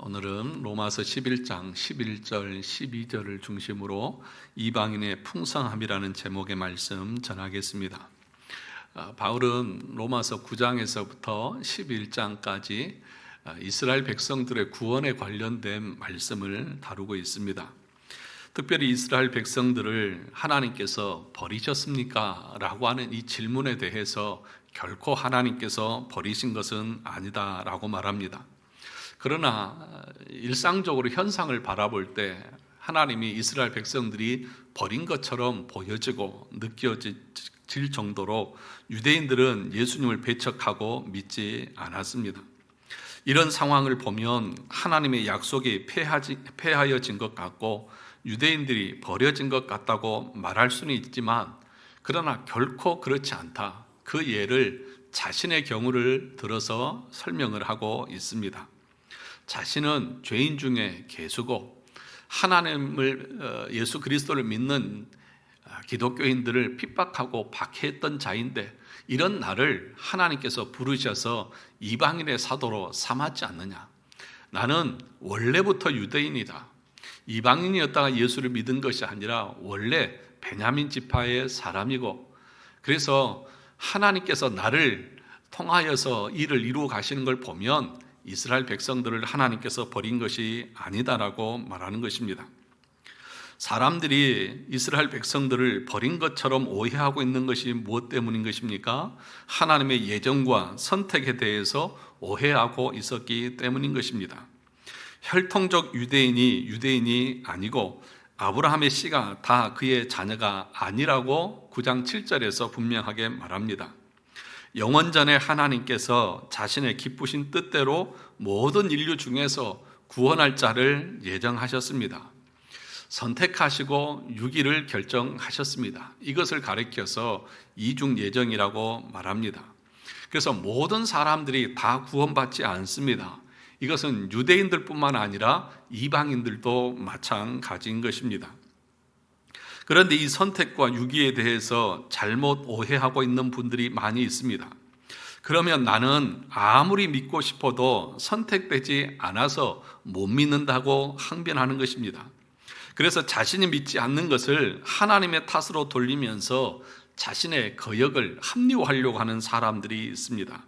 오늘은 로마서 11장 11절 12절을 중심으로 이방인의 풍성함이라는 제목의 말씀 전하겠습니다. 바울은 로마서 9장에서부터 11장까지 이스라엘 백성들의 구원에 관련된 말씀을 다루고 있습니다. 특별히 이스라엘 백성들을 하나님께서 버리셨습니까? 라고 하는 이 질문에 대해서 결코 하나님께서 버리신 것은 아니다 라고 말합니다. 그러나 일상적으로 현상을 바라볼 때 하나님이 이스라엘 백성들이 버린 것처럼 보여지고 느껴질 정도로 유대인들은 예수님을 배척하고 믿지 않았습니다. 이런 상황을 보면 하나님의 약속이 폐하여진 것 같고 유대인들이 버려진 것 같다고 말할 수는 있지만, 그러나 결코 그렇지 않다. 그 예를 자신의 경우를 들어서 설명을 하고 있습니다. 자신은 죄인 중에 괴수고 하나님을 예수 그리스도를 믿는 기독교인들을 핍박하고 박해했던 자인데, 이런 나를 하나님께서 부르셔서 이방인의 사도로 삼았지 않느냐. 나는 원래부터 유대인이다. 이방인이었다가 예수를 믿은 것이 아니라 원래 베냐민 지파의 사람이고, 그래서 하나님께서 나를 통하여서 일을 이루어 가시는 걸 보면 이스라엘 백성들을 하나님께서 버린 것이 아니다라고 말하는 것입니다. 사람들이 이스라엘 백성들을 버린 것처럼 오해하고 있는 것이 무엇 때문인 것입니까? 하나님의 예정과 선택에 대해서 오해하고 있었기 때문인 것입니다. 혈통적 유대인이 아니고 아브라함의 씨가 다 그의 자녀가 아니라고 9장 7절에서 분명하게 말합니다. 영원전에 하나님께서 자신의 기쁘신 뜻대로 모든 인류 중에서 구원할 자를 예정하셨습니다. 선택하시고 유기를 결정하셨습니다. 이것을 가리켜서 이중 예정이라고 말합니다. 그래서 모든 사람들이 다 구원받지 않습니다. 이것은 유대인들뿐만 아니라 이방인들도 마찬가지인 것입니다. 그런데 이 선택과 유기에 대해서 잘못 오해하고 있는 분들이 많이 있습니다. 그러면 나는 아무리 믿고 싶어도 선택되지 않아서 못 믿는다고 항변하는 것입니다. 그래서 자신이 믿지 않는 것을 하나님의 탓으로 돌리면서 자신의 거역을 합리화하려고 하는 사람들이 있습니다.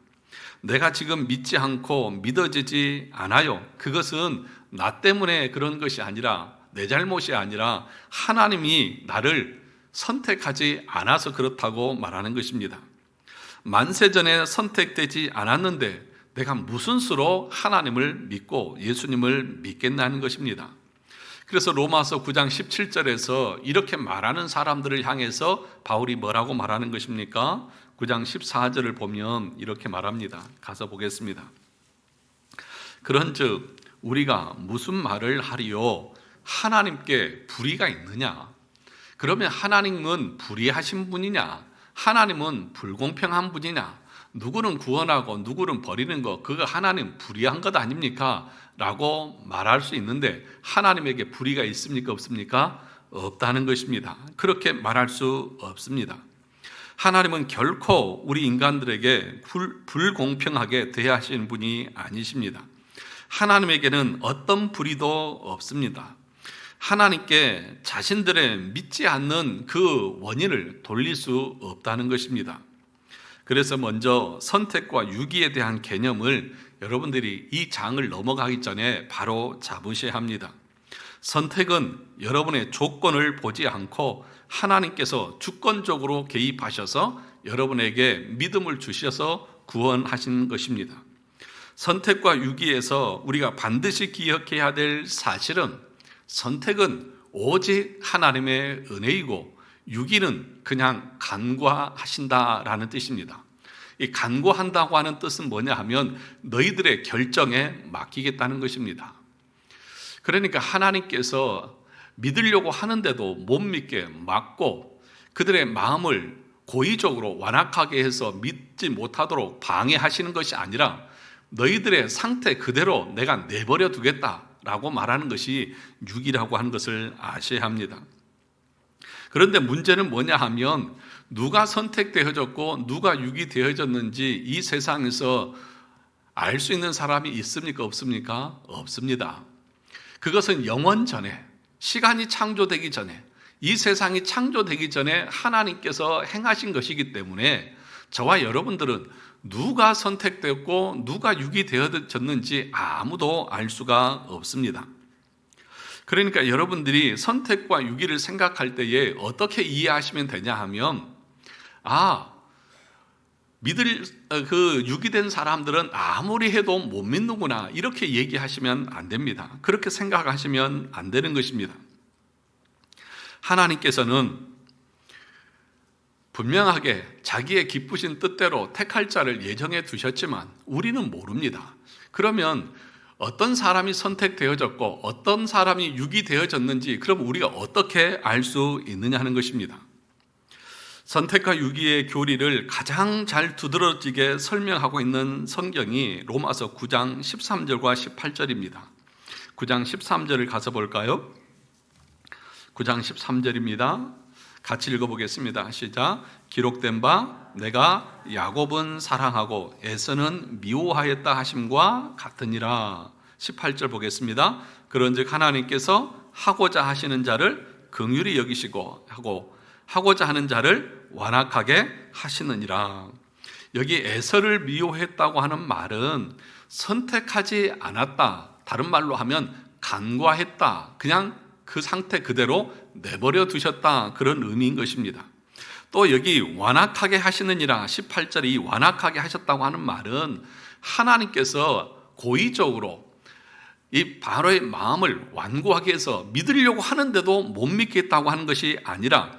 내가 지금 믿지 않고 믿어지지 않아요. 그것은 나 때문에 그런 것이 아니라, 내 잘못이 아니라 하나님이 나를 선택하지 않아서 그렇다고 말하는 것입니다. 만세전에 선택되지 않았는데 내가 무슨 수로 하나님을 믿고 예수님을 믿겠냐는 것입니다. 그래서 로마서 9장 17절에서 이렇게 말하는 사람들을 향해서 바울이 뭐라고 말하는 것입니까? 9장 14절을 보면 이렇게 말합니다. 가서 보겠습니다. 그런즉 우리가 무슨 말을 하리요? 하나님께 불의가 있느냐? 그러면 하나님은 불의하신 분이냐? 하나님은 불공평한 분이냐? 누구는 구원하고 누구는 버리는 거, 그거 하나님 불의한 것 아닙니까? 라고 말할 수 있는데, 하나님에게 불의가 있습니까? 없습니까? 없다는 것입니다. 그렇게 말할 수 없습니다. 하나님은 결코 우리 인간들에게 불공평하게 대하시는 분이 아니십니다. 하나님에게는 어떤 불의도 없습니다. 하나님께 자신들의 믿지 않는 그 원인을 돌릴 수 없다는 것입니다. 그래서 먼저 선택과 유기에 대한 개념을 여러분들이 이 장을 넘어가기 전에 바로 잡으셔야 합니다. 선택은 여러분의 조건을 보지 않고 하나님께서 주권적으로 개입하셔서 여러분에게 믿음을 주셔서 구원하신 것입니다. 선택과 유기에서 우리가 반드시 기억해야 될 사실은, 선택은 오직 하나님의 은혜이고 유기는 그냥 간과하신다라는 뜻입니다. 이 간과한다고 하는 뜻은 뭐냐 하면 너희들의 결정에 맡기겠다는 것입니다. 그러니까 하나님께서 믿으려고 하는데도 못 믿게 막고 그들의 마음을 고의적으로 완악하게 해서 믿지 못하도록 방해하시는 것이 아니라 너희들의 상태 그대로 내가 내버려 두겠다라고 말하는 것이 유기라고 하는 것을 아셔야 합니다. 그런데 문제는 뭐냐 하면 누가 선택되어졌고 누가 유기되어졌는지 이 세상에서 알 수 있는 사람이 있습니까? 없습니까? 없습니다. 그것은 영원 전에, 시간이 창조되기 전에, 이 세상이 창조되기 전에 하나님께서 행하신 것이기 때문에 저와 여러분들은 누가 선택되었고 누가 유기되어졌는지 아무도 알 수가 없습니다. 그러니까 여러분들이 선택과 유기를 생각할 때에 어떻게 이해하시면 되냐 하면, 유기된 사람들은 아무리 해도 못 믿는구나, 이렇게 얘기하시면 안 됩니다. 그렇게 생각하시면 안 되는 것입니다. 하나님께서는 분명하게 자기의 기쁘신 뜻대로 택할 자를 예정해 두셨지만 우리는 모릅니다. 그러면 어떤 사람이 선택되어졌고 어떤 사람이 유기되어졌는지 그럼 우리가 어떻게 알 수 있느냐 하는 것입니다. 선택과 유기의 교리를 가장 잘 두드러지게 설명하고 있는 성경이 로마서 9장 13절과 18절입니다. 9장 13절을 가서 볼까요? 9장 13절입니다. 같이 읽어보겠습니다. 시작. 기록된 바 내가 야곱은 사랑하고 에서는 미워하였다 하심과 같으니라. 18절 보겠습니다. 그런즉 하나님께서 하고자 하시는 자를 긍휼히 여기시고 하고자 하는 자를 완악하게 하시느니라. 여기 에서를 미워했다고 하는 말은 선택하지 않았다, 다른 말로 하면 간과했다, 그냥 그 상태 그대로 내버려 두셨다, 그런 의미인 것입니다. 또 여기 완악하게 하시느니라 18절에 이 완악하게 하셨다고 하는 말은 하나님께서 고의적으로 이 바로의 마음을 완고하게 해서 믿으려고 하는데도 못 믿겠다고 하는 것이 아니라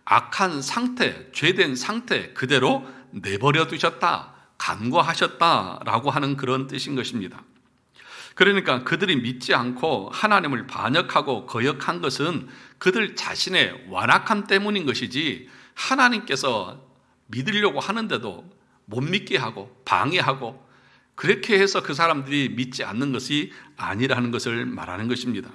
악한 상태, 죄된 상태 그대로 내버려 두셨다, 간과하셨다라고 하는 그런 뜻인 것입니다. 그러니까 그들이 믿지 않고 하나님을 반역하고 거역한 것은 그들 자신의 완악함 때문인 것이지, 하나님께서 믿으려고 하는데도 못 믿게 하고 방해하고 그렇게 해서 그 사람들이 믿지 않는 것이 아니라는 것을 말하는 것입니다.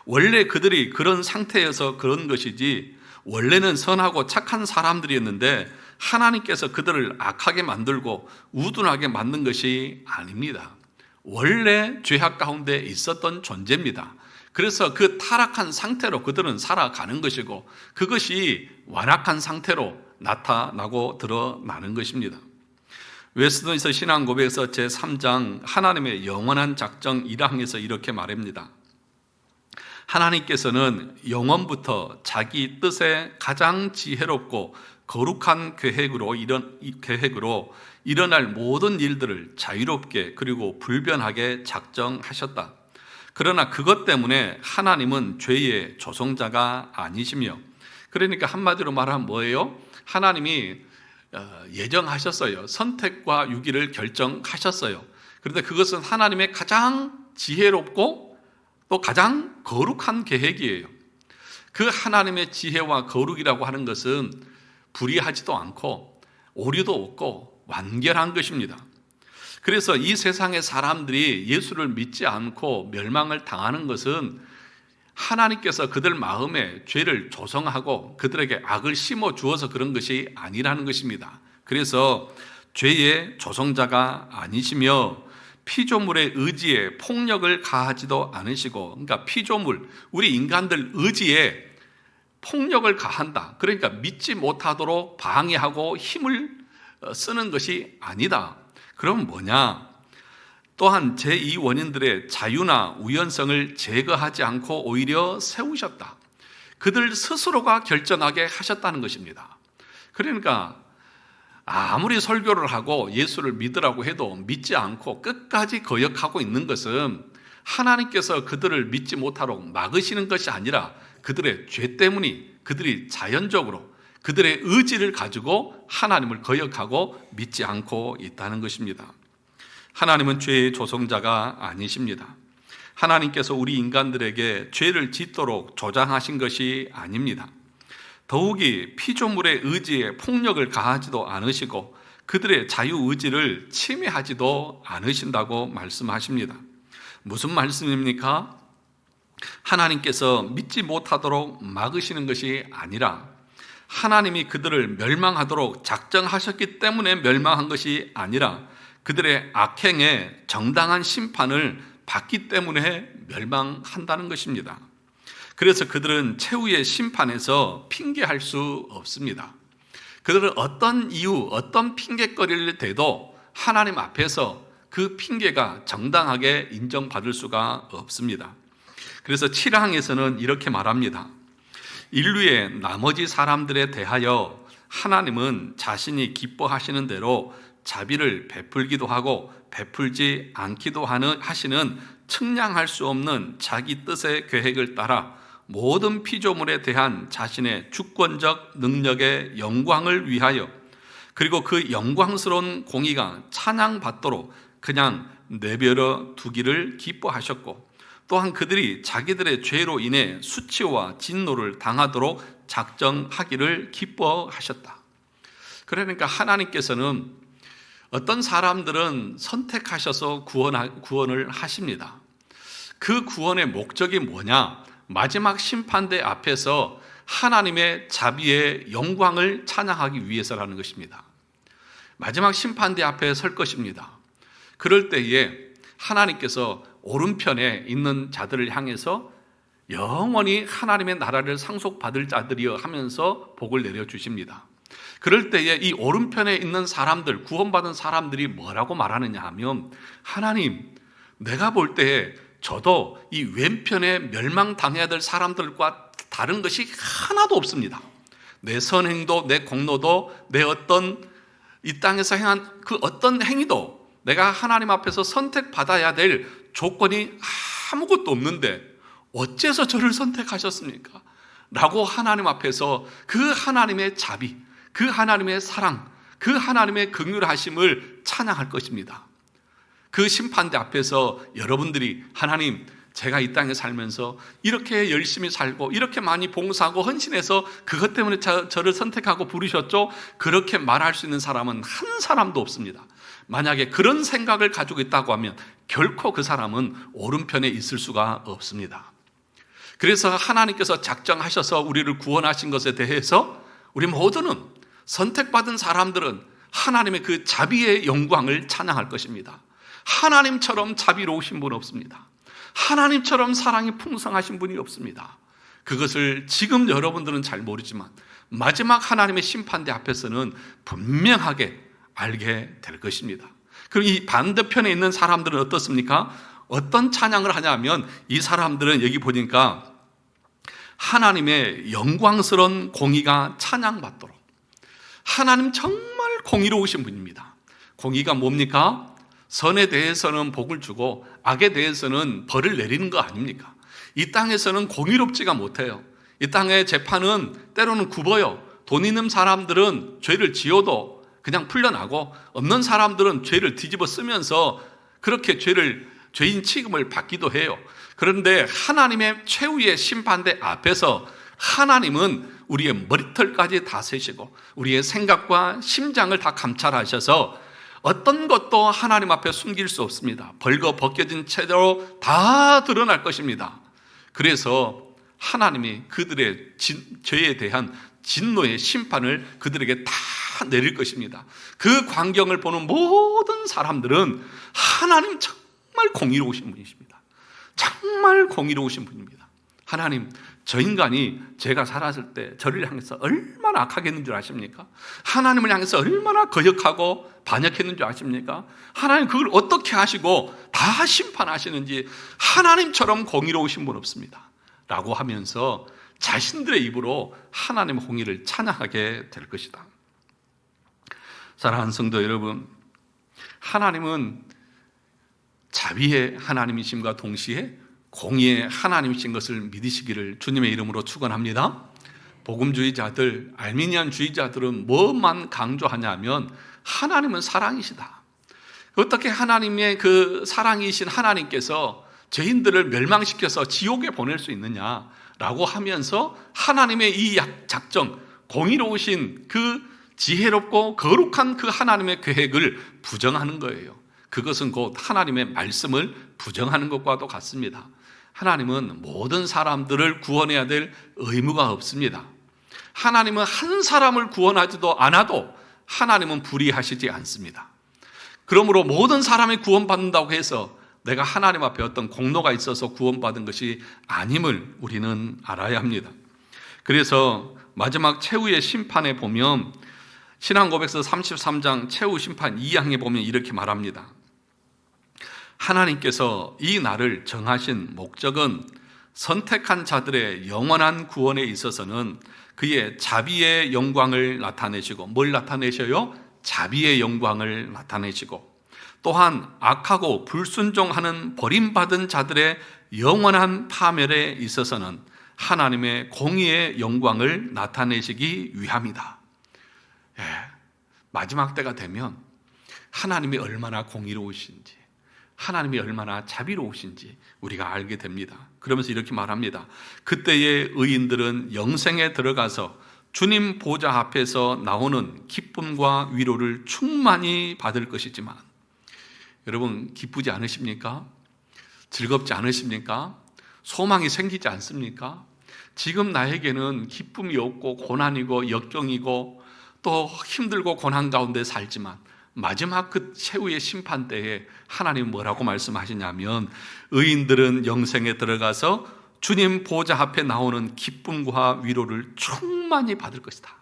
원래 그들이 그런 상태여서 그런 것이지, 원래는 선하고 착한 사람들이었는데 하나님께서 그들을 악하게 만들고 우둔하게 만든 것이 아닙니다. 원래 죄악 가운데 있었던 존재입니다. 그래서 그 타락한 상태로 그들은 살아가는 것이고 그것이 완악한 상태로 나타나고 드러나는 것입니다. 웨스트민스터 신앙고백에서 제3장 하나님의 영원한 작정 1항에서 이렇게 말합니다. 하나님께서는 영원부터 자기 뜻에 가장 지혜롭고 거룩한 계획으로 일어날 모든 일들을 자유롭게 그리고 불변하게 작정하셨다. 그러나 그것 때문에 하나님은 죄의 조성자가 아니시며, 그러니까 한마디로 말하면 뭐예요? 하나님이 예정하셨어요. 선택과 유기를 결정하셨어요. 그런데 그것은 하나님의 가장 지혜롭고 또 가장 거룩한 계획이에요. 그 하나님의 지혜와 거룩이라고 하는 것은 불의하지도 않고 오류도 없고 완결한 것입니다. 그래서 이 세상의 사람들이 예수를 믿지 않고 멸망을 당하는 것은 하나님께서 그들 마음에 죄를 조성하고 그들에게 악을 심어 주어서 그런 것이 아니라는 것입니다. 그래서 죄의 조성자가 아니시며 피조물의 의지에 폭력을 가하지도 않으시고, 그러니까 피조물, 우리 인간들 의지에 폭력을 가한다, 그러니까 믿지 못하도록 방해하고 힘을 쓰는 것이 아니다. 그럼 뭐냐? 또한 제2원인들의 자유나 우연성을 제거하지 않고 오히려 세우셨다. 그들 스스로가 결정하게 하셨다는 것입니다. 그러니까 아무리 설교를 하고 예수를 믿으라고 해도 믿지 않고 끝까지 거역하고 있는 것은 하나님께서 그들을 믿지 못하도록 막으시는 것이 아니라 그들의 죄 때문이, 그들이 자연적으로 그들의 의지를 가지고 하나님을 거역하고 믿지 않고 있다는 것입니다. 하나님은 죄의 조성자가 아니십니다. 하나님께서 우리 인간들에게 죄를 짓도록 조장하신 것이 아닙니다. 더욱이 피조물의 의지에 폭력을 가하지도 않으시고 그들의 자유의지를 침해하지도 않으신다고 말씀하십니다. 무슨 말씀입니까? 하나님께서 믿지 못하도록 막으시는 것이 아니라 하나님이 그들을 멸망하도록 작정하셨기 때문에 멸망한 것이 아니라 그들의 악행에 정당한 심판을 받기 때문에 멸망한다는 것입니다. 그래서 그들은 최후의 심판에서 핑계할 수 없습니다. 그들은 어떤 이유, 어떤 핑계거리를 대도 하나님 앞에서 그 핑계가 정당하게 인정받을 수가 없습니다. 그래서 7항에서는 이렇게 말합니다. 인류의 나머지 사람들에 대하여 하나님은 자신이 기뻐하시는 대로 자비를 베풀기도 하고 베풀지 않기도 하시는 측량할 수 없는 자기 뜻의 계획을 따라 모든 피조물에 대한 자신의 주권적 능력의 영광을 위하여 그리고 그 영광스러운 공의가 찬양받도록 그냥 내버려 두기를 기뻐하셨고 또한 그들이 자기들의 죄로 인해 수치와 진노를 당하도록 작정하기를 기뻐하셨다. 그러니까 하나님께서는 어떤 사람들은 선택하셔서 구원을 하십니다. 그 구원의 목적이 뭐냐? 마지막 심판대 앞에서 하나님의 자비의 영광을 찬양하기 위해서라는 것입니다. 마지막 심판대 앞에 설 것입니다. 그럴 때에 하나님께서 오른편에 있는 자들을 향해서 영원히 하나님의 나라를 상속받을 자들이여 하면서 복을 내려주십니다. 그럴 때에 이 오른편에 있는 사람들, 구원받은 사람들이 뭐라고 말하느냐 하면 하나님, 내가 볼 때에 저도 이 왼편에 멸망당해야 될 사람들과 다른 것이 하나도 없습니다. 내 선행도 내 공로도 내 어떤 이 땅에서 행한 그 어떤 행위도 내가 하나님 앞에서 선택받아야 될 조건이 아무것도 없는데 어째서 저를 선택하셨습니까? 라고 하나님 앞에서 그 하나님의 자비, 그 하나님의 사랑, 그 하나님의 긍휼하심을 찬양할 것입니다. 그 심판대 앞에서 여러분들이 하나님, 제가 이 땅에 살면서 이렇게 열심히 살고 이렇게 많이 봉사하고 헌신해서 그것 때문에 저를 선택하고 부르셨죠? 그렇게 말할 수 있는 사람은 한 사람도 없습니다. 만약에 그런 생각을 가지고 있다고 하면 결코 그 사람은 오른편에 있을 수가 없습니다. 그래서 하나님께서 작정하셔서 우리를 구원하신 것에 대해서 우리 모두는 선택받은 사람들은 하나님의 그 자비의 영광을 찬양할 것입니다. 하나님처럼 자비로우신 분 없습니다. 하나님처럼 사랑이 풍성하신 분이 없습니다. 그것을 지금 여러분들은 잘 모르지만 마지막 하나님의 심판대 앞에서는 분명하게 알게 될 것입니다. 그리고 이 반대편에 있는 사람들은 어떻습니까? 어떤 찬양을 하냐면 이 사람들은 여기 보니까 하나님의 영광스러운 공의가 찬양받도록, 하나님 정말 공의로우신 분입니다. 공의가 뭡니까? 선에 대해서는 복을 주고 악에 대해서는 벌을 내리는 거 아닙니까? 이 땅에서는 공의롭지가 못해요. 이 땅의 재판은 때로는 굽어요. 돈 있는 사람들은 죄를 지어도 그냥 풀려나고 없는 사람들은 죄를 뒤집어 쓰면서 그렇게 죄인 취급을 받기도 해요. 그런데 하나님의 최후의 심판대 앞에서 하나님은 우리의 머리털까지 다 세시고 우리의 생각과 심장을 다 감찰하셔서 어떤 것도 하나님 앞에 숨길 수 없습니다. 벌거 벗겨진 채로 다 드러날 것입니다. 그래서 하나님이 그들의 죄에 대한 진노의 심판을 그들에게 다 내릴 것입니다. 그 광경을 보는 모든 사람들은 하나님 정말 공의로우신 분이십니다. 정말 공의로우신 분입니다. 하나님, 저 인간이 제가 살았을 때 저를 향해서 얼마나 악하겠는 줄 아십니까? 하나님을 향해서 얼마나 거역하고 반역했는 줄 아십니까? 하나님 그걸 어떻게 하시고 다 심판하시는지 하나님처럼 공의로우신 분 없습니다 라고 하면서 자신들의 입으로 하나님의 공의를 찬양하게 될 것이다. 사랑하는 성도 여러분, 하나님은 자비의 하나님이심과 동시에 공의의 하나님이신 것을 믿으시기를 주님의 이름으로 축원합니다. 복음주의자들, 알미니안주의자들은 뭐만 강조하냐면 하나님은 사랑이시다. 어떻게 하나님의 그 사랑이신 하나님께서 죄인들을 멸망시켜서 지옥에 보낼 수 있느냐라고 하면서 하나님의 이 작정, 공의로우신 그 지혜롭고 거룩한 그 하나님의 계획을 부정하는 거예요. 그것은 곧 하나님의 말씀을 부정하는 것과도 같습니다. 하나님은 모든 사람들을 구원해야 될 의무가 없습니다. 하나님은 한 사람을 구원하지도 않아도 하나님은 불의하시지 않습니다. 그러므로 모든 사람이 구원받는다고 해서 내가 하나님 앞에 어떤 공로가 있어서 구원받은 것이 아님을 우리는 알아야 합니다. 그래서 마지막 최후의 심판에 보면 신앙고백서 33장 최후 심판 2항에 보면 이렇게 말합니다. 하나님께서 이 날을 정하신 목적은 선택한 자들의 영원한 구원에 있어서는 그의 자비의 영광을 나타내시고, 뭘 나타내셔요? 자비의 영광을 나타내시고, 또한 악하고 불순종하는 버림받은 자들의 영원한 파멸에 있어서는 하나님의 공의의 영광을 나타내시기 위함이다. 마지막 때가 되면 하나님이 얼마나 공의로우신지, 하나님이 얼마나 자비로우신지 우리가 알게 됩니다. 그러면서 이렇게 말합니다. 그때의 의인들은 영생에 들어가서 주님 보좌 앞에서 나오는 기쁨과 위로를 충만히 받을 것이지만, 여러분 기쁘지 않으십니까? 즐겁지 않으십니까? 소망이 생기지 않습니까? 지금 나에게는 기쁨이 없고 고난이고 역경이고 또 힘들고 고난 가운데 살지만, 마지막 그 최후의 심판 때에 하나님 뭐라고 말씀하시냐면, 의인들은 영생에 들어가서 주님 보좌 앞에 나오는 기쁨과 위로를 충만히 받을 것이다.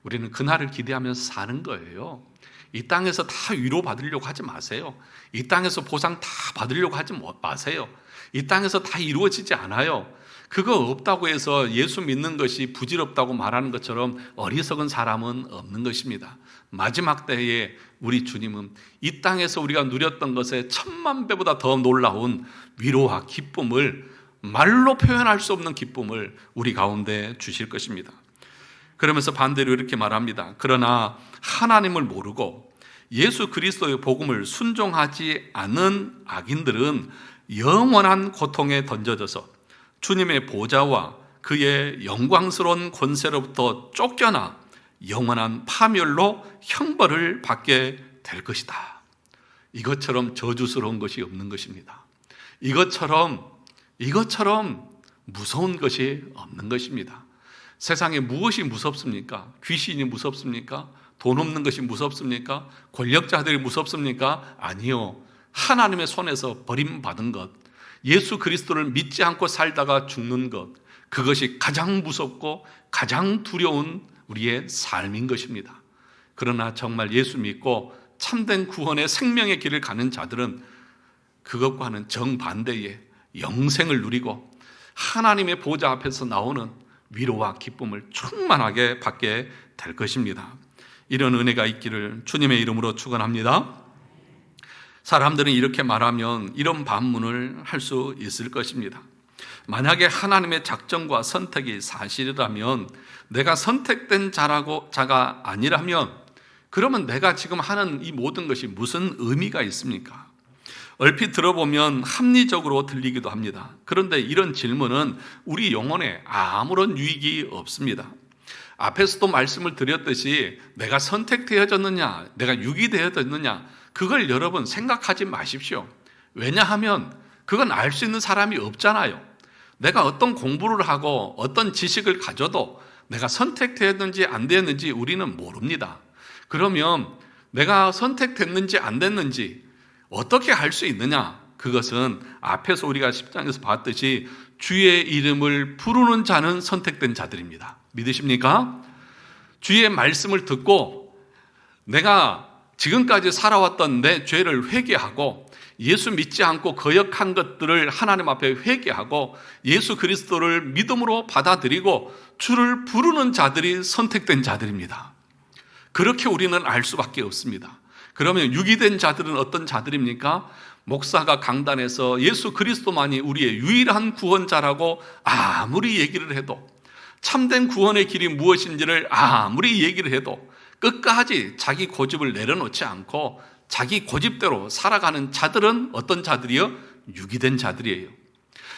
우리는 그날을 기대하면서 사는 거예요. 이 땅에서 다 위로 받으려고 하지 마세요. 이 땅에서 보상 다 받으려고 하지 마세요. 이 땅에서 다 이루어지지 않아요. 그거 없다고 해서 예수 믿는 것이 부질없다고 말하는 것처럼 어리석은 사람은 없는 것입니다. 마지막 때에 우리 주님은 이 땅에서 우리가 누렸던 것에 1000만 배보다 더 놀라운 위로와 기쁨을, 말로 표현할 수 없는 기쁨을 우리 가운데 주실 것입니다. 그러면서 반대로 이렇게 말합니다. 그러나 하나님을 모르고 예수 그리스도의 복음을 순종하지 않은 악인들은 영원한 고통에 던져져서 주님의 보좌와 그의 영광스러운 권세로부터 쫓겨나 영원한 파멸로 형벌을 받게 될 것이다. 이것처럼 저주스러운 것이 없는 것입니다. 이것처럼 무서운 것이 없는 것입니다. 세상에 무엇이 무섭습니까? 귀신이 무섭습니까? 돈 없는 것이 무섭습니까? 권력자들이 무섭습니까? 아니요. 하나님의 손에서 버림받은 것, 예수 그리스도를 믿지 않고 살다가 죽는 것, 그것이 가장 무섭고 가장 두려운 우리의 삶인 것입니다. 그러나 정말 예수 믿고 참된 구원의 생명의 길을 가는 자들은 그것과는 정반대의 영생을 누리고 하나님의 보좌 앞에서 나오는 위로와 기쁨을 충만하게 받게 될 것입니다. 이런 은혜가 있기를 주님의 이름으로 축원합니다. 사람들은 이렇게 말하면 이런 반문을 할 수 있을 것입니다. 만약에 하나님의 작정과 선택이 사실이라면, 내가 선택된 자가 아니라면, 그러면 내가 지금 하는 이 모든 것이 무슨 의미가 있습니까? 얼핏 들어보면 합리적으로 들리기도 합니다. 그런데 이런 질문은 우리 영혼에 아무런 유익이 없습니다. 앞에서도 말씀을 드렸듯이 내가 선택되어졌느냐, 내가 유기되어졌느냐, 그걸 여러분 생각하지 마십시오. 왜냐하면 그건 알 수 있는 사람이 없잖아요. 내가 어떤 공부를 하고 어떤 지식을 가져도 내가 선택되었는지 안 되었는지 우리는 모릅니다. 그러면 내가 선택됐는지 안 됐는지 어떻게 할 수 있느냐? 그것은 앞에서 우리가 10장에서 봤듯이 주의 이름을 부르는 자는 선택된 자들입니다. 믿으십니까? 주의 말씀을 듣고 내가 지금까지 살아왔던 내 죄를 회개하고 예수 믿지 않고 거역한 것들을 하나님 앞에 회개하고 예수 그리스도를 믿음으로 받아들이고 주를 부르는 자들이 선택된 자들입니다. 그렇게 우리는 알 수밖에 없습니다. 그러면 유기된 자들은 어떤 자들입니까? 목사가 강단에서 예수 그리스도만이 우리의 유일한 구원자라고 아무리 얘기를 해도, 참된 구원의 길이 무엇인지를 아무리 얘기를 해도 끝까지 자기 고집을 내려놓지 않고 자기 고집대로 살아가는 자들은 어떤 자들이요? 유기된 자들이에요.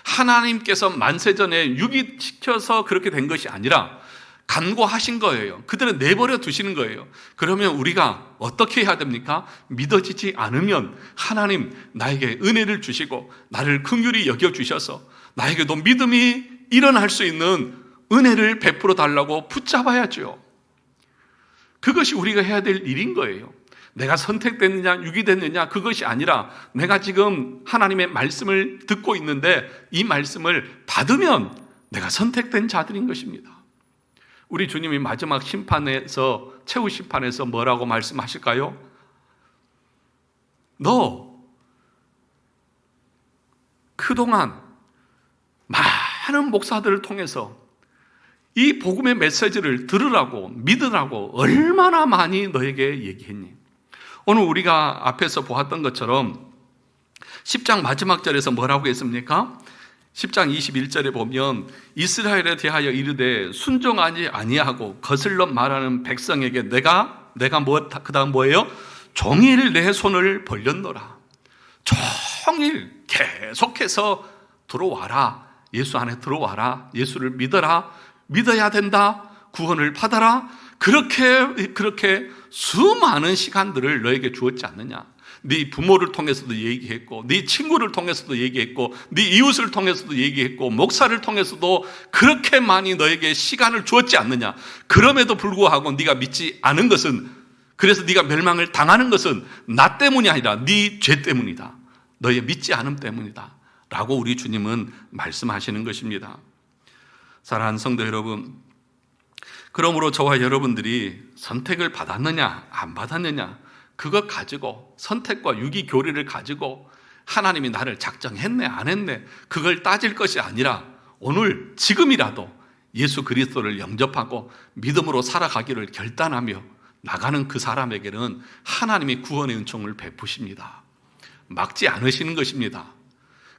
하나님께서 만세전에 유기시켜서 그렇게 된 것이 아니라 간구하신 거예요. 그들은 내버려 두시는 거예요. 그러면 우리가 어떻게 해야 됩니까? 믿어지지 않으면 하나님 나에게 은혜를 주시고 나를 긍휼히 여겨주셔서 나에게도 믿음이 일어날 수 있는 은혜를 베풀어 달라고 붙잡아야죠. 그것이 우리가 해야 될 일인 거예요. 내가 선택됐느냐 유기됐느냐 그것이 아니라 내가 지금 하나님의 말씀을 듣고 있는데 이 말씀을 받으면 내가 선택된 자들인 것입니다. 우리 주님이 마지막 심판에서, 최후 심판에서 뭐라고 말씀하실까요? 너 그동안 많은 목사들을 통해서 이 복음의 메시지를 들으라고 믿으라고 얼마나 많이 너에게 얘기했니? 오늘 우리가 앞에서 보았던 것처럼 10장 마지막 절에서 뭐라고 했습니까? 10장 21절에 보면 이스라엘에 대하여 이르되 순종하지 아니하고 거슬러 말하는 백성에게 내가 그 다음 뭐예요? 종일 내 손을 벌렸노라. 종일 계속해서 들어와라. 예수 안에 들어와라. 예수를 믿어라. 믿어야 된다. 구원을 받아라. 그렇게 수많은 시간들을 너에게 주었지 않느냐. 네 부모를 통해서도 얘기했고, 네 친구를 통해서도 얘기했고, 네 이웃을 통해서도 얘기했고, 목사를 통해서도 그렇게 많이 너에게 시간을 주었지 않느냐. 그럼에도 불구하고 네가 믿지 않은 것은, 그래서 네가 멸망을 당하는 것은 나 때문이 아니라 네 죄 때문이다. 너의 믿지 않음 때문이다 라고 우리 주님은 말씀하시는 것입니다. 사랑하는 성도 여러분, 그러므로 저와 여러분들이 선택을 받았느냐 안 받았느냐 그것 가지고, 선택과 유기 교리를 가지고 하나님이 나를 작정했네 안 했네 그걸 따질 것이 아니라 오늘 지금이라도 예수 그리스도를 영접하고 믿음으로 살아가기를 결단하며 나가는 그 사람에게는 하나님이 구원의 은총을 베푸십니다. 막지 않으시는 것입니다.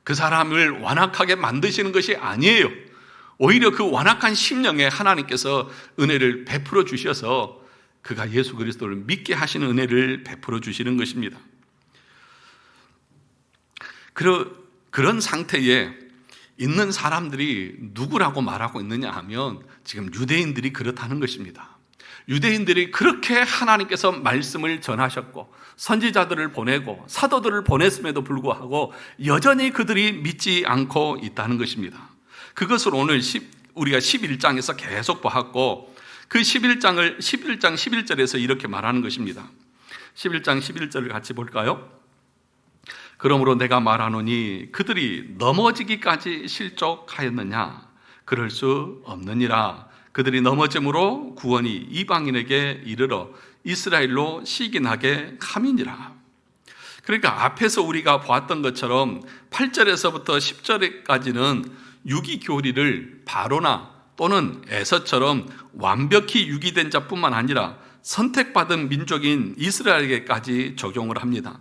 그 사람을 완악하게 만드시는 것이 아니에요. 오히려 그 완악한 심령에 하나님께서 은혜를 베풀어 주셔서 그가 예수 그리스도를 믿게 하시는 은혜를 베풀어 주시는 것입니다. 그런 상태에 있는 사람들이 누구라고 말하고 있느냐 하면 지금 유대인들이 그렇다는 것입니다. 유대인들이 그렇게 하나님께서 말씀을 전하셨고 선지자들을 보내고 사도들을 보냈음에도 불구하고 여전히 그들이 믿지 않고 있다는 것입니다. 그것을 오늘 우리가 11장에서 계속 보았고 그 11장 11절에서 이렇게 말하는 것입니다. 11장 11절을 같이 볼까요? 그러므로 내가 말하노니 그들이 넘어지기까지 실족하였느냐? 그럴 수 없느니라. 그들이 넘어짐으로 구원이 이방인에게 이르러 이스라엘로 시기나게 함이니라. 그러니까 앞에서 우리가 보았던 것처럼 8절에서부터 10절까지는 유기교리를 바로나 또는 에서처럼 완벽히 유기된 자뿐만 아니라 선택받은 민족인 이스라엘에게까지 적용을 합니다.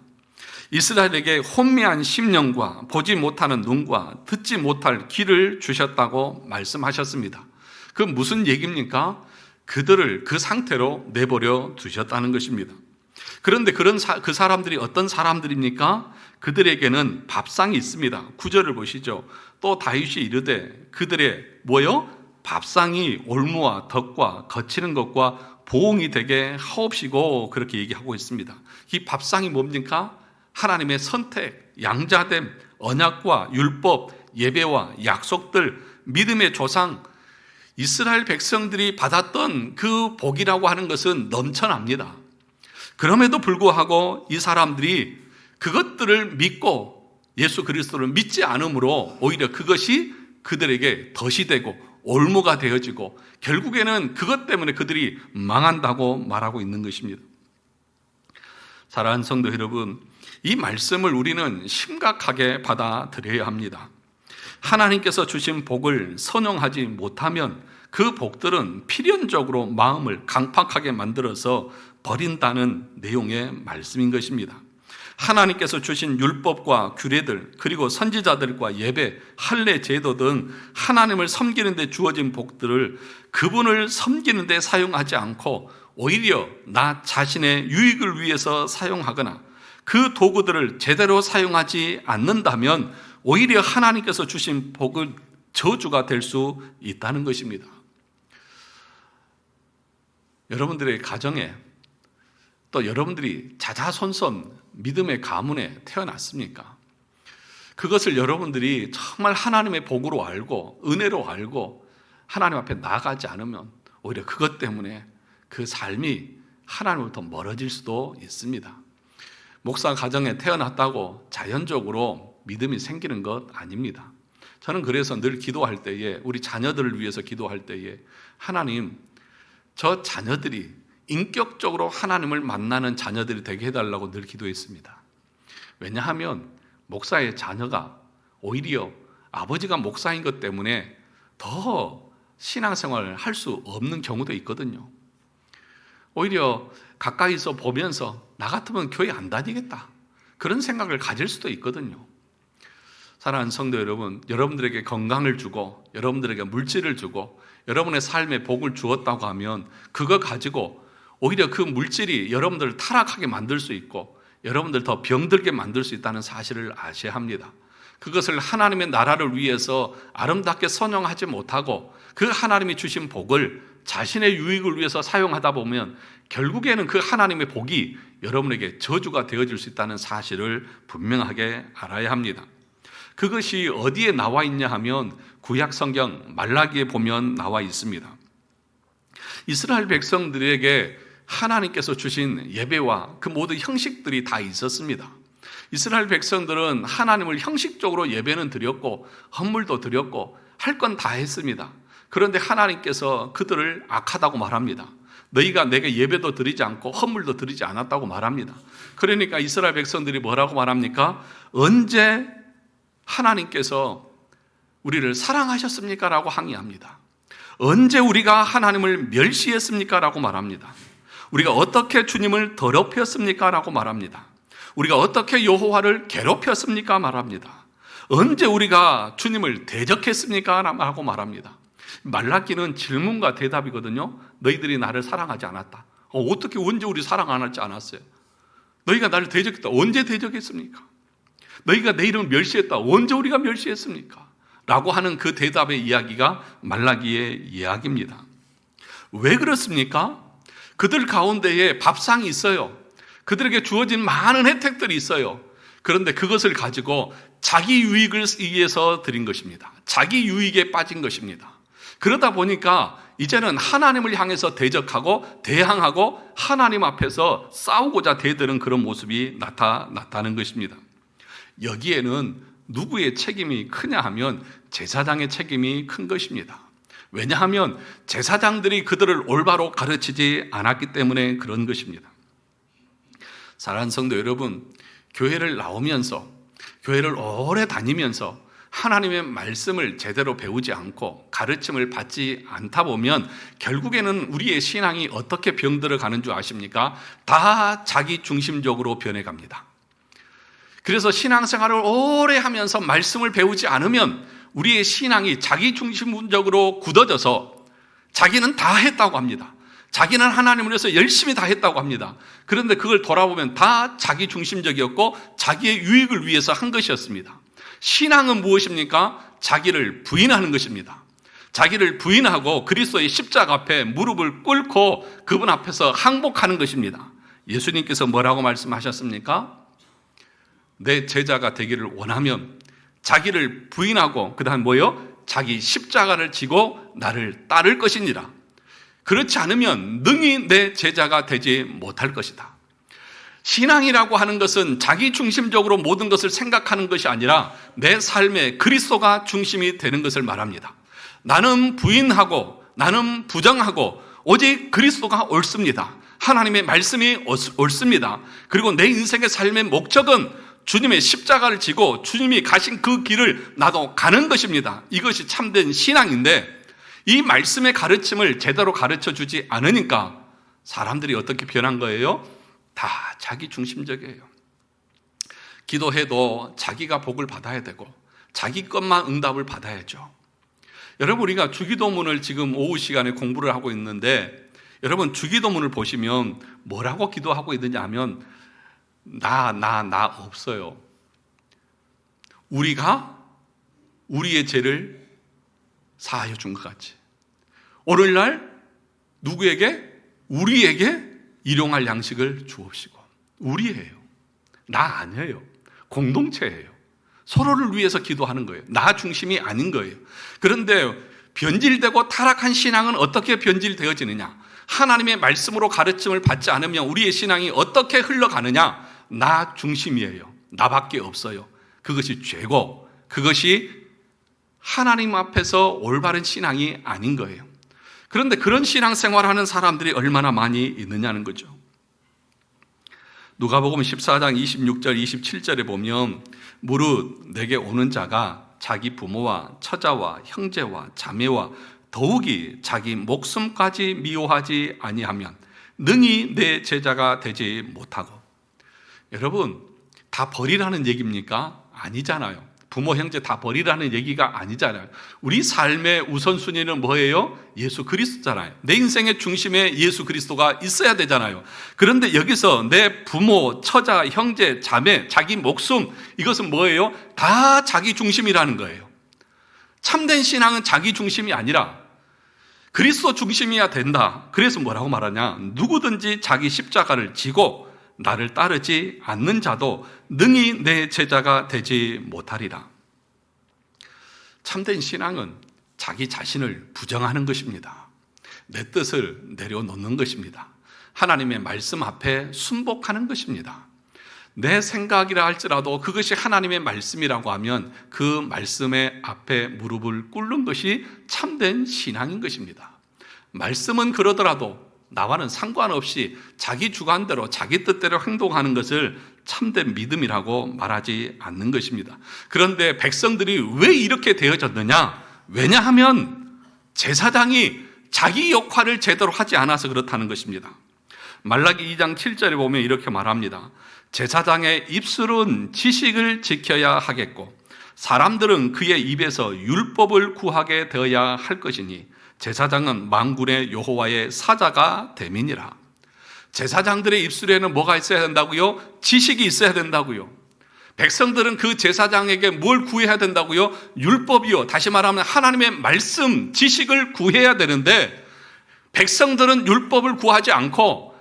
이스라엘에게 혼미한 심령과 보지 못하는 눈과 듣지 못할 귀를 주셨다고 말씀하셨습니다. 그 무슨 얘기입니까? 그들을 그 상태로 내버려 두셨다는 것입니다. 그런데 그 사람들이 어떤 사람들입니까? 그들에게는 밥상이 있습니다. 9절을 보시죠. 또 다윗이 이르되 그들의 뭐요? 밥상이 올무와 덕과 거치는 것과 보응이 되게 하옵시고 그렇게 얘기하고 있습니다. 이 밥상이 뭡니까? 하나님의 선택, 양자됨, 언약과 율법, 예배와 약속들, 믿음의 조상, 이스라엘 백성들이 받았던 그 복이라고 하는 것은 넘쳐납니다. 그럼에도 불구하고 이 사람들이 그것들을 믿고 예수 그리스도를 믿지 않으므로 오히려 그것이 그들에게 덫이 되고 올무가 되어지고 결국에는 그것 때문에 그들이 망한다고 말하고 있는 것입니다. 사랑하는 성도 여러분, 이 말씀을 우리는 심각하게 받아들여야 합니다. 하나님께서 주신 복을 선용하지 못하면 그 복들은 필연적으로 마음을 강팍하게 만들어서 버린다는 내용의 말씀인 것입니다. 하나님께서 주신 율법과 규례들 그리고 선지자들과 예배, 할례, 제도 등 하나님을 섬기는 데 주어진 복들을 그분을 섬기는 데 사용하지 않고 오히려 나 자신의 유익을 위해서 사용하거나 그 도구들을 제대로 사용하지 않는다면 오히려 하나님께서 주신 복은 저주가 될 수 있다는 것입니다. 여러분들의 가정에 또 여러분들이 자자손손 믿음의 가문에 태어났습니까? 그것을 여러분들이 정말 하나님의 복으로 알고 은혜로 알고 하나님 앞에 나아가지 않으면 오히려 그것 때문에 그 삶이 하나님으로부터 멀어질 수도 있습니다. 목사 가정에 태어났다고 자연적으로 믿음이 생기는 것 아닙니다. 저는 그래서 늘 기도할 때에, 우리 자녀들을 위해서 기도할 때에, 하나님, 저 자녀들이 인격적으로 하나님을 만나는 자녀들이 되게 해달라고 늘 기도했습니다. 왜냐하면 목사의 자녀가 오히려 아버지가 목사인 것 때문에 더 신앙생활을 할 수 없는 경우도 있거든요. 오히려 가까이서 보면서 나 같으면 교회 안 다니겠다, 그런 생각을 가질 수도 있거든요. 사랑하는 성도 여러분, 여러분들에게 건강을 주고 여러분들에게 물질을 주고 여러분의 삶에 복을 주었다고 하면 그거 가지고 오히려 그 물질이 여러분들을 타락하게 만들 수 있고 여러분들 더 병들게 만들 수 있다는 사실을 아셔야 합니다. 그것을 하나님의 나라를 위해서 아름답게 선용하지 못하고 그 하나님이 주신 복을 자신의 유익을 위해서 사용하다 보면 결국에는 그 하나님의 복이 여러분에게 저주가 되어질 수 있다는 사실을 분명하게 알아야 합니다. 그것이 어디에 나와 있냐 하면 구약 성경 말라기에 보면 나와 있습니다. 이스라엘 백성들에게 하나님께서 주신 예배와 그 모든 형식들이 다 있었습니다. 이스라엘 백성들은 하나님을 형식적으로 예배는 드렸고 헌물도 드렸고 할 건 다 했습니다. 그런데 하나님께서 그들을 악하다고 말합니다. 너희가 내게 예배도 드리지 않고 헌물도 드리지 않았다고 말합니다. 그러니까 이스라엘 백성들이 뭐라고 말합니까? 언제 하나님께서 우리를 사랑하셨습니까? 라고 항의합니다. 언제 우리가 하나님을 멸시했습니까? 라고 말합니다. 우리가 어떻게 주님을 더럽혔습니까? 라고 말합니다. 우리가 어떻게 여호와를 괴롭혔습니까? 말합니다. 언제 우리가 주님을 대적했습니까? 라고 말합니다. 말라기는 질문과 대답이거든요. 너희들이 나를 사랑하지 않았다. 어떻게 언제 우리 사랑 안 하지 않았어요? 너희가 나를 대적했다. 언제 대적했습니까? 너희가 내 이름을 멸시했다. 언제 우리가 멸시했습니까? 라고 하는 그 대답의 이야기가 말라기의 이야기입니다. 왜 그렇습니까? 그들 가운데에 밥상이 있어요. 그들에게 주어진 많은 혜택들이 있어요. 그런데 그것을 가지고 자기 유익을 위해서 드린 것입니다. 자기 유익에 빠진 것입니다. 그러다 보니까 이제는 하나님을 향해서 대적하고 대항하고 하나님 앞에서 싸우고자 대드는 그런 모습이 나타나는 것입니다. 여기에는 누구의 책임이 크냐 하면 제사장의 책임이 큰 것입니다. 왜냐하면 제사장들이 그들을 올바로 가르치지 않았기 때문에 그런 것입니다. 사랑하는 성도 여러분, 교회를 나오면서 교회를 오래 다니면서 하나님의 말씀을 제대로 배우지 않고 가르침을 받지 않다 보면 결국에는 우리의 신앙이 어떻게 병들어 가는 줄 아십니까? 다 자기 중심적으로 변해갑니다. 그래서 신앙생활을 오래 하면서 말씀을 배우지 않으면 우리의 신앙이 자기 중심적으로 굳어져서 자기는 다 했다고 합니다. 자기는 하나님을 위해서 열심히 다 했다고 합니다. 그런데 그걸 돌아보면 다 자기 중심적이었고 자기의 유익을 위해서 한 것이었습니다. 신앙은 무엇입니까? 자기를 부인하는 것입니다. 자기를 부인하고 그리스도의 십자가 앞에 무릎을 꿇고 그분 앞에서 항복하는 것입니다. 예수님께서 뭐라고 말씀하셨습니까? 내 제자가 되기를 원하면 자기를 부인하고 그 다음 뭐요? 자기 십자가를 지고 나를 따를 것이니라. 그렇지 않으면 능히 내 제자가 되지 못할 것이다. 신앙이라고 하는 것은 자기 중심적으로 모든 것을 생각하는 것이 아니라 내 삶에 그리스도가 중심이 되는 것을 말합니다. 나는 부인하고 나는 부정하고 오직 그리스도가 옳습니다. 하나님의 말씀이 옳습니다. 그리고 내 인생의 삶의 목적은 주님의 십자가를 지고 주님이 가신 그 길을 나도 가는 것입니다. 이것이 참된 신앙인데 이 말씀의 가르침을 제대로 가르쳐 주지 않으니까 사람들이 어떻게 변한 거예요? 다 자기 중심적이에요. 기도해도 자기가 복을 받아야 되고 자기 것만 응답을 받아야죠. 여러분, 우리가 주기도문을 지금 오후 시간에 공부를 하고 있는데 여러분, 주기도문을 보시면 뭐라고 기도하고 있느냐 하면 나 없어요. 우리가 우리의 죄를 사하여 준 것 같이 오늘날 누구에게? 우리에게 일용할 양식을 주옵시고. 우리예요. 나 아니에요. 공동체예요. 서로를 위해서 기도하는 거예요. 나 중심이 아닌 거예요. 그런데 변질되고 타락한 신앙은 어떻게 변질되어지느냐? 하나님의 말씀으로 가르침을 받지 않으면 우리의 신앙이 어떻게 흘러가느냐? 나 중심이에요. 나밖에 없어요. 그것이 죄고 그것이 하나님 앞에서 올바른 신앙이 아닌 거예요. 그런데 그런 신앙생활하는 사람들이 얼마나 많이 있느냐는 거죠. 누가복음 14장 26절 27절에 보면 무릇 내게 오는 자가 자기 부모와 처자와 형제와 자매와 더욱이 자기 목숨까지 미워하지 아니하면 능히 내 제자가 되지 못하고. 여러분, 다 버리라는 얘기입니까? 아니잖아요. 부모 형제 다 버리라는 얘기가 아니잖아요. 우리 삶의 우선순위는 뭐예요? 예수 그리스도잖아요. 내 인생의 중심에 예수 그리스도가 있어야 되잖아요. 그런데 여기서 내 부모, 처자, 형제, 자매, 자기 목숨, 이것은 뭐예요? 다 자기 중심이라는 거예요. 참된 신앙은 자기 중심이 아니라 그리스도 중심이어야 된다. 그래서 뭐라고 말하냐? 누구든지 자기 십자가를 지고 나를 따르지 않는 자도 능히 내 제자가 되지 못하리라. 참된 신앙은 자기 자신을 부정하는 것입니다. 내 뜻을 내려놓는 것입니다. 하나님의 말씀 앞에 순복하는 것입니다. 내 생각이라 할지라도 그것이 하나님의 말씀이라고 하면 그 말씀의 앞에 무릎을 꿇는 것이 참된 신앙인 것입니다. 말씀은 그러더라도 나와는 상관없이 자기 주관대로 자기 뜻대로 행동하는 것을 참된 믿음이라고 말하지 않는 것입니다. 그런데 백성들이 왜 이렇게 되어졌느냐? 왜냐하면 제사장이 자기 역할을 제대로 하지 않아서 그렇다는 것입니다. 말라기 2장 7절에 보면 이렇게 말합니다. 제사장의 입술은 지식을 지켜야 하겠고 사람들은 그의 입에서 율법을 구하게 되어야 할 것이니 제사장은 만군의 여호와의 사자가 됨이니라. 제사장들의 입술에는 뭐가 있어야 된다고요? 지식이 있어야 된다고요. 백성들은 그 제사장에게 뭘 구해야 된다고요? 율법이요. 다시 말하면 하나님의 말씀, 지식을 구해야 되는데 백성들은 율법을 구하지 않고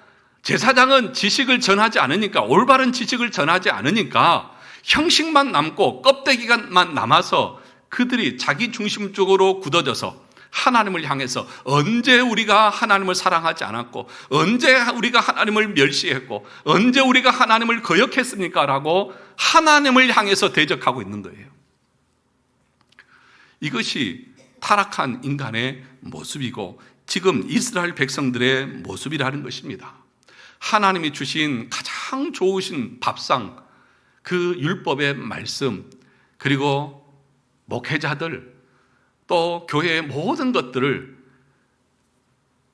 제사장은 지식을 전하지 않으니까, 올바른 지식을 전하지 않으니까 형식만 남고 껍데기만 남아서 그들이 자기 중심적으로 굳어져서 하나님을 향해서 언제 우리가 하나님을 사랑하지 않았고 언제 우리가 하나님을 멸시했고 언제 우리가 하나님을 거역했습니까? 라고 하나님을 향해서 대적하고 있는 거예요. 이것이 타락한 인간의 모습이고 지금 이스라엘 백성들의 모습이라는 것입니다. 하나님이 주신 가장 좋으신 밥상, 그 율법의 말씀, 그리고 목회자들, 또 교회의 모든 것들을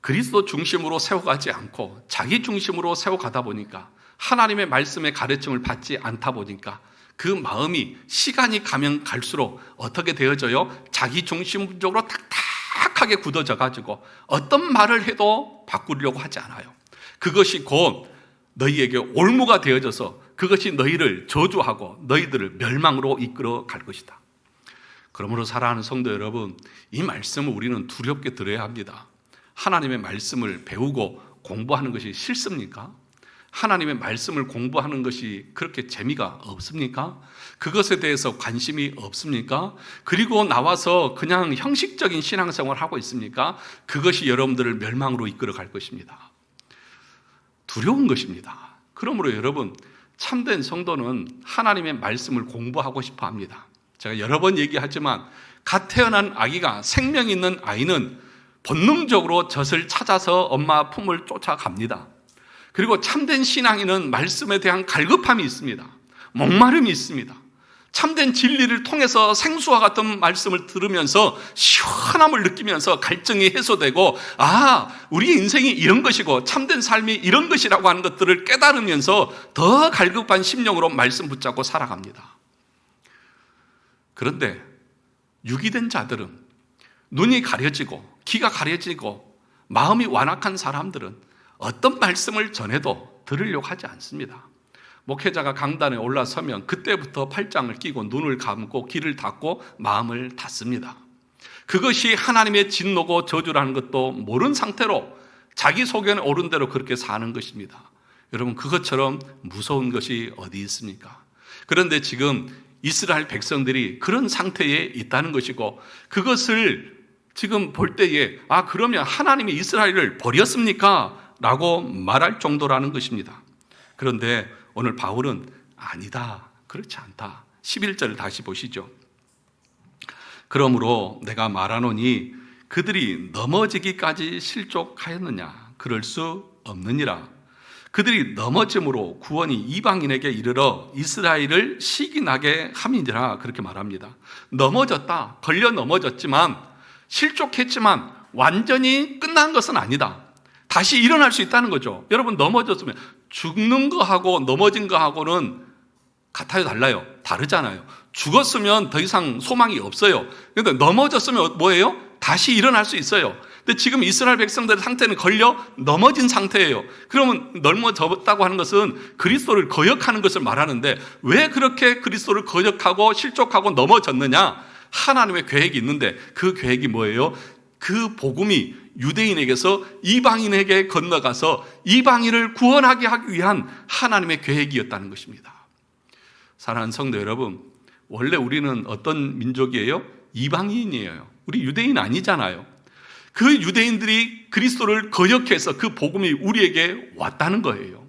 그리스도 중심으로 세워가지 않고 자기 중심으로 세워가다 보니까, 하나님의 말씀의 가르침을 받지 않다 보니까 그 마음이 시간이 가면 갈수록 어떻게 되어져요? 자기 중심적으로 탁탁하게 굳어져 가지고 어떤 말을 해도 바꾸려고 하지 않아요. 그것이 곧 너희에게 올무가 되어져서 그것이 너희를 저주하고 너희들을 멸망으로 이끌어 갈 것이다. 그러므로 사랑하는 성도 여러분, 이 말씀을 우리는 두렵게 들어야 합니다. 하나님의 말씀을 배우고 공부하는 것이 싫습니까? 하나님의 말씀을 공부하는 것이 그렇게 재미가 없습니까? 그것에 대해서 관심이 없습니까? 그리고 나와서 그냥 형식적인 신앙생활을 하고 있습니까? 그것이 여러분들을 멸망으로 이끌어 갈 것입니다. 두려운 것입니다. 그러므로 여러분, 참된 성도는 하나님의 말씀을 공부하고 싶어 합니다. 제가 여러 번 얘기하지만 갓 태어난 아기가, 생명 있는 아이는 본능적으로 젖을 찾아서 엄마 품을 쫓아갑니다. 그리고 참된 신앙인은 말씀에 대한 갈급함이 있습니다. 목마름이 있습니다. 참된 진리를 통해서 생수와 같은 말씀을 들으면서 시원함을 느끼면서 갈증이 해소되고, 우리의 인생이 이런 것이고 참된 삶이 이런 것이라고 하는 것들을 깨달으면서 더 갈급한 심령으로 말씀 붙잡고 살아갑니다. 그런데 유기된 자들은, 눈이 가려지고 귀가 가려지고 마음이 완악한 사람들은 어떤 말씀을 전해도 들으려고 하지 않습니다. 목회자가 강단에 올라서면 그때부터 팔짱을 끼고 눈을 감고 귀를 닫고 마음을 닫습니다. 그것이 하나님의 진노고 저주라는 것도 모른 상태로 자기 소견에 오른 대로 그렇게 사는 것입니다. 여러분, 그것처럼 무서운 것이 어디 있습니까? 그런데 지금 이스라엘 백성들이 그런 상태에 있다는 것이고, 그것을 지금 볼 때에 그러면 하나님이 이스라엘을 버렸습니까? 라고 말할 정도라는 것입니다. 그런데 오늘 바울은 아니다, 그렇지 않다. 11절을 다시 보시죠. 그러므로 내가 말하노니 그들이 넘어지기까지 실족하였느냐? 그럴 수 없느니라. 그들이 넘어짐으로 구원이 이방인에게 이르러 이스라엘을 시기나게 함이니라. 그렇게 말합니다. 넘어졌다, 걸려 넘어졌지만, 실족했지만 완전히 끝난 것은 아니다. 다시 일어날 수 있다는 거죠. 여러분, 넘어졌으면 죽는 거하고 넘어진 거하고는 같아요, 달라요? 다르잖아요. 죽었으면 더 이상 소망이 없어요. 그런데 넘어졌으면 뭐예요? 다시 일어날 수 있어요. 근데 지금 이스라엘 백성들의 상태는 걸려 넘어진 상태예요. 그러면 넘어졌다고 하는 것은 그리스도를 거역하는 것을 말하는데, 왜 그렇게 그리스도를 거역하고 실족하고 넘어졌느냐? 하나님의 계획이 있는데, 그 계획이 뭐예요? 그 복음이 유대인에게서 이방인에게 건너가서 이방인을 구원하게 하기 위한 하나님의 계획이었다는 것입니다. 사랑하는 성도 여러분, 원래 우리는 어떤 민족이에요? 이방인이에요. 우리 유대인 아니잖아요. 그 유대인들이 그리스도를 거역해서 그 복음이 우리에게 왔다는 거예요.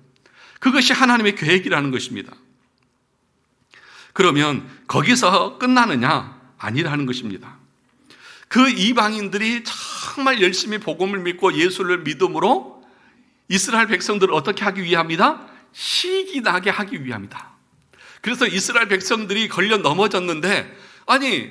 그것이 하나님의 계획이라는 것입니다. 그러면 거기서 끝나느냐? 아니라는 것입니다. 그 이방인들이 정말 열심히 복음을 믿고 예수를 믿음으로 이스라엘 백성들을 어떻게 하기 위함이다? 시기 나게 하기 위함이다. 그래서 이스라엘 백성들이 걸려 넘어졌는데,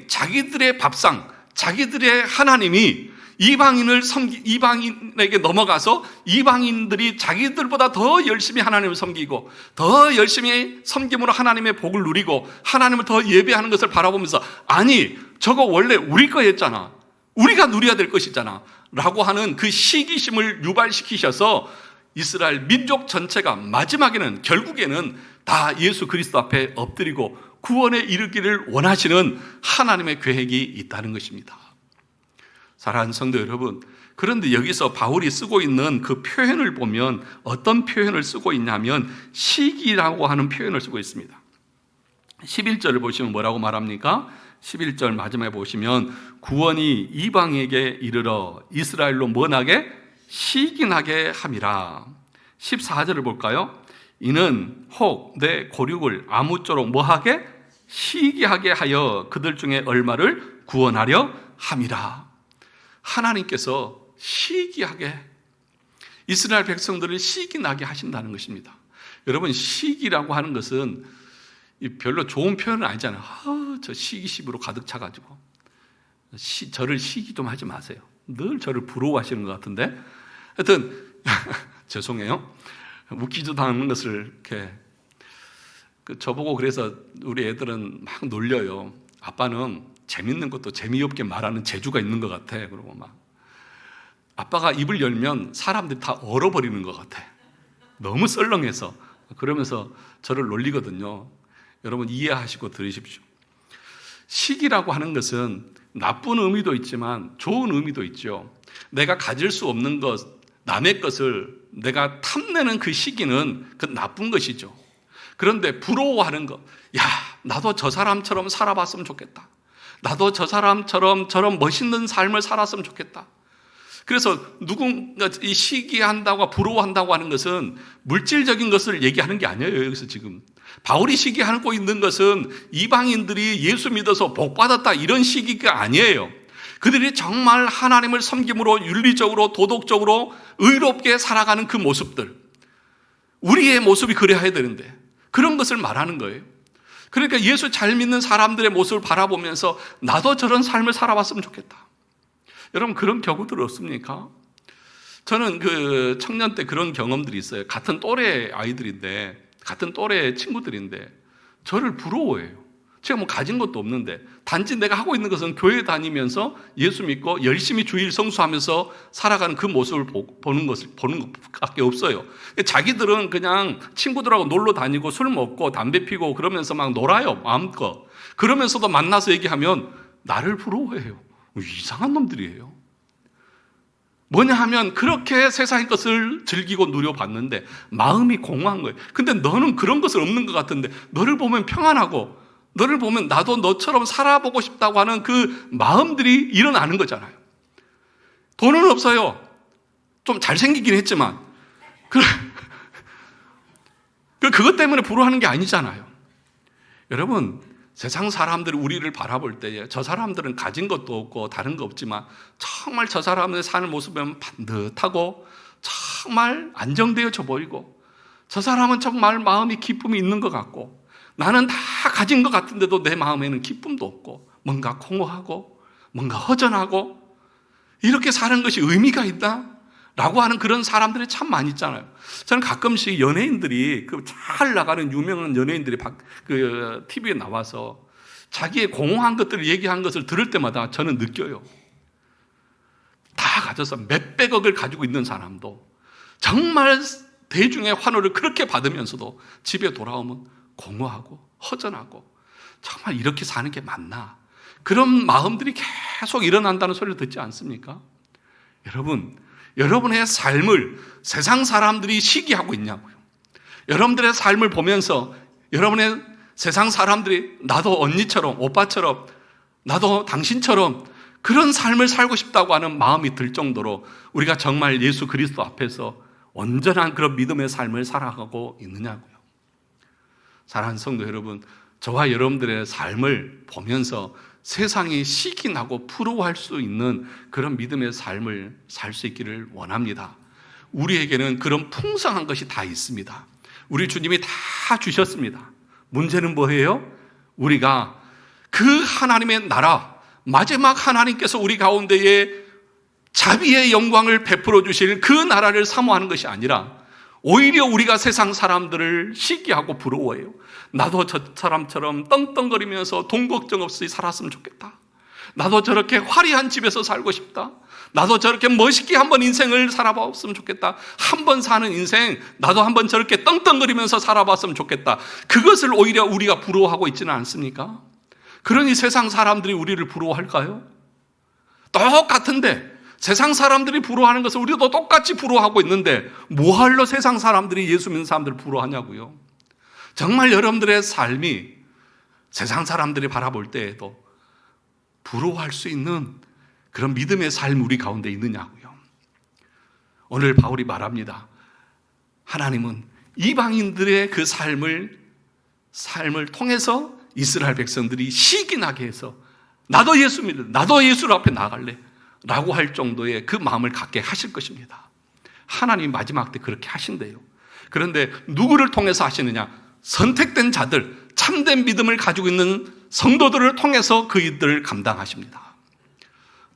자기들의 밥상, 자기들의 하나님이 이방인에게 넘어가서 이방인들이 자기들보다 더 열심히 하나님을 섬기고 더 열심히 섬김으로 하나님의 복을 누리고 하나님을 더 예배하는 것을 바라보면서, 저거 원래 우리 거였잖아, 우리가 누려야 될 것이잖아 라고 하는 그 시기심을 유발시키셔서 이스라엘 민족 전체가 마지막에는, 결국에는 다 예수 그리스도 앞에 엎드리고 구원에 이르기를 원하시는 하나님의 계획이 있다는 것입니다. 사랑하는 성도 여러분, 그런데 여기서 바울이 쓰고 있는 그 표현을 보면 어떤 표현을 쓰고 있냐면 시기라고 하는 표현을 쓰고 있습니다. 11절을 보시면 뭐라고 말합니까? 11절 마지막에 보시면 구원이 이방에게 이르러 이스라엘로 뭐나게? 시기나게 함이라. 14절을 볼까요? 이는 혹 내 고륙을 아무쪼록 뭐하게? 시기하게 하여 그들 중에 얼마를 구원하려 함이라. 하나님께서 시기하게 이스라엘 백성들을 시기나게 하신다는 것입니다. 여러분, 시기라고 하는 것은 별로 좋은 표현은 아니잖아요. 저 시기심으로 가득 차가지고 저를 시기 좀 하지 마세요. 늘 저를 부러워하시는 것 같은데, 하여튼 죄송해요. 웃기지도 않는 것을 이렇게 저보고, 그래서 우리 애들은 막 놀려요. 아빠는 재밌는 것도 재미없게 말하는 재주가 있는 것 같아. 그러고 막 아빠가 입을 열면 사람들이 다 얼어버리는 것 같아. 너무 썰렁해서. 그러면서 저를 놀리거든요. 여러분 이해하시고 들으십시오. 시기라고 하는 것은 나쁜 의미도 있지만 좋은 의미도 있죠. 내가 가질 수 없는 것, 남의 것을 내가 탐내는 그 시기는 그 나쁜 것이죠. 그런데 부러워하는 것, 나도 저 사람처럼 살아봤으면 좋겠다. 나도 저 사람처럼 저런 멋있는 삶을 살았으면 좋겠다. 그래서 누군가 이 시기한다고 부러워한다고 하는 것은 물질적인 것을 얘기하는 게 아니에요. 여기서 지금 바울이 시기하고 있는 것은 이방인들이 예수 믿어서 복받았다 이런 시기가 아니에요. 그들이 정말 하나님을 섬김으로 윤리적으로 도덕적으로 의롭게 살아가는 그 모습들, 우리의 모습이 그래야 해야 되는데 그런 것을 말하는 거예요. 그러니까 예수 잘 믿는 사람들의 모습을 바라보면서 나도 저런 삶을 살아봤으면 좋겠다. 여러분 그런 경우들 없습니까? 저는 그 청년 때 그런 경험들이 있어요. 같은 또래 아이들인데, 같은 또래 친구들인데 저를 부러워해요. 제가 뭐 가진 것도 없는데 단지 내가 하고 있는 것은 교회 다니면서 예수 믿고 열심히 주일 성수하면서 살아가는 그 모습을 보는 것밖에 없어요. 자기들은 그냥 친구들하고 놀러 다니고 술 먹고 담배 피고 그러면서 막 놀아요, 마음껏. 그러면서도 만나서 얘기하면 나를 부러워해요. 이상한 놈들이에요. 뭐냐 하면 그렇게 세상의 것을 즐기고 누려봤는데 마음이 공허한 거예요. 근데 너는 그런 것은 없는 것 같은데 너를 보면 평안하고 너를 보면 나도 너처럼 살아보고 싶다고 하는 그 마음들이 일어나는 거잖아요. 돈은 없어요. 좀 잘생기긴 했지만 그것 때문에 부러워하는 게 아니잖아요. 여러분, 세상 사람들이 우리를 바라볼 때에 저 사람들은 가진 것도 없고 다른 거 없지만 정말 저 사람의 사는 모습을 보면 반듯하고 정말 안정되어져 보이고 저 사람은 정말 마음이 기쁨이 있는 것 같고 나는 다 가진 것 같은데도 내 마음에는 기쁨도 없고 뭔가 공허하고 뭔가 허전하고 이렇게 사는 것이 의미가 있다? 라고 하는 그런 사람들이 참 많이 있잖아요. 저는 가끔씩 연예인들이 잘 나가는 유명한 연예인들이 TV에 나와서 자기의 공허한 것들을 얘기한 것을 들을 때마다 저는 느껴요. 다 가져서 몇백억을 가지고 있는 사람도 정말 대중의 환호를 그렇게 받으면서도 집에 돌아오면 공허하고 허전하고 정말 이렇게 사는 게 맞나? 그런 마음들이 계속 일어난다는 소리를 듣지 않습니까? 여러분, 여러분의 삶을 세상 사람들이 시기하고 있냐고요. 여러분들의 삶을 보면서 여러분의 세상 사람들이 나도 언니처럼 오빠처럼 나도 당신처럼 그런 삶을 살고 싶다고 하는 마음이 들 정도로 우리가 정말 예수 그리스도 앞에서 온전한 그런 믿음의 삶을 살아가고 있느냐고요. 사랑하는 성도 여러분, 저와 여러분들의 삶을 보면서 세상이 시기나고 부러워할 수 있는 그런 믿음의 삶을 살 수 있기를 원합니다. 우리에게는 그런 풍성한 것이 다 있습니다. 우리 주님이 다 주셨습니다. 문제는 뭐예요? 우리가 그 하나님의 나라, 마지막 하나님께서 우리 가운데에 자비의 영광을 베풀어 주실 그 나라를 사모하는 것이 아니라 오히려 우리가 세상 사람들을 시기하고 부러워해요. 나도 저 사람처럼 떵떵거리면서 돈 걱정 없이 살았으면 좋겠다. 나도 저렇게 화려한 집에서 살고 싶다. 나도 저렇게 멋있게 한번 인생을 살아봤으면 좋겠다. 한번 사는 인생 나도 한번 저렇게 떵떵거리면서 살아봤으면 좋겠다. 그것을 오히려 우리가 부러워하고 있지는 않습니까? 그러니 세상 사람들이 우리를 부러워할까요? 똑같은데 세상 사람들이 부러워하는 것을 우리도 똑같이 부러워하고 있는데 뭐하러 세상 사람들이 예수 믿는 사람들을 부러워하냐고요. 정말 여러분들의 삶이 세상 사람들이 바라볼 때에도 부러워할 수 있는 그런 믿음의 삶이 우리 가운데 있느냐고요. 오늘 바울이 말합니다. 하나님은 이방인들의 그 삶을 통해서 이스라엘 백성들이 시기나게 해서 나도 예수 믿어, 나도 예수 앞에 나갈래 라고 할 정도의 그 마음을 갖게 하실 것입니다. 하나님 마지막 때 그렇게 하신대요. 그런데 누구를 통해서 하시느냐? 선택된 자들, 참된 믿음을 가지고 있는 성도들을 통해서 그 일들을 감당하십니다.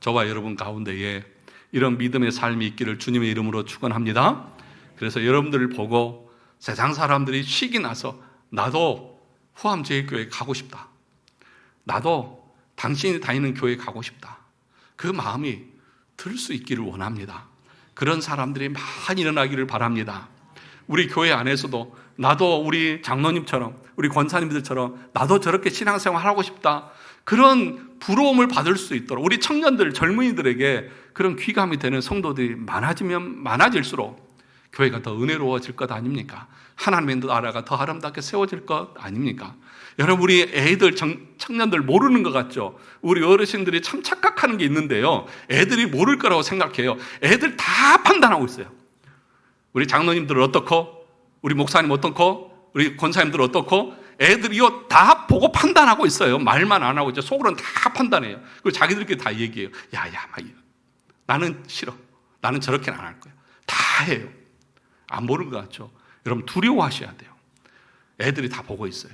저와 여러분 가운데에 이런 믿음의 삶이 있기를 주님의 이름으로 축원합니다. 그래서 여러분들을 보고 세상 사람들이 시기 나서 나도 후암제일교회 가고 싶다. 나도 당신이 다니는 교회 가고 싶다. 그 마음이 들 수 있기를 원합니다. 그런 사람들이 많이 일어나기를 바랍니다. 우리 교회 안에서도 나도 우리 장로님처럼 우리 권사님들처럼 나도 저렇게 신앙생활 하고 싶다. 그런 부러움을 받을 수 있도록 우리 청년들, 젊은이들에게 그런 귀감이 되는 성도들이 많아지면 많아질수록 교회가 더 은혜로워질 것 아닙니까? 하나님의 나라가 더 아름답게 세워질 것 아닙니까? 여러분, 우리 애들, 청년들 모르는 것 같죠? 우리 어르신들이 참 착각하는 게 있는데요. 애들이 모를 거라고 생각해요. 애들 다 판단하고 있어요. 우리 장로님들 어떻고, 우리 목사님 어떻고, 우리 권사님들 어떻고, 애들이요 다 보고 판단하고 있어요. 말만 안 하고 이제 속으로는 다 판단해요. 그리고 자기들끼리 다 얘기해요. 나는 싫어. 나는 저렇게는 안 할 거야. 다 해요. 안 보는 것 같죠? 여러분 두려워하셔야 돼요. 애들이 다 보고 있어요.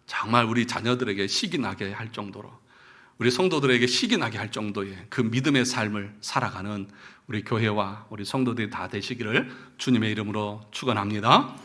정말 우리 자녀들에게 시기 나게 할 정도로, 우리 성도들에게 시기 나게 할 정도의 그 믿음의 삶을 살아가는 우리 교회와 우리 성도들이 다 되시기를 주님의 이름으로 축원합니다.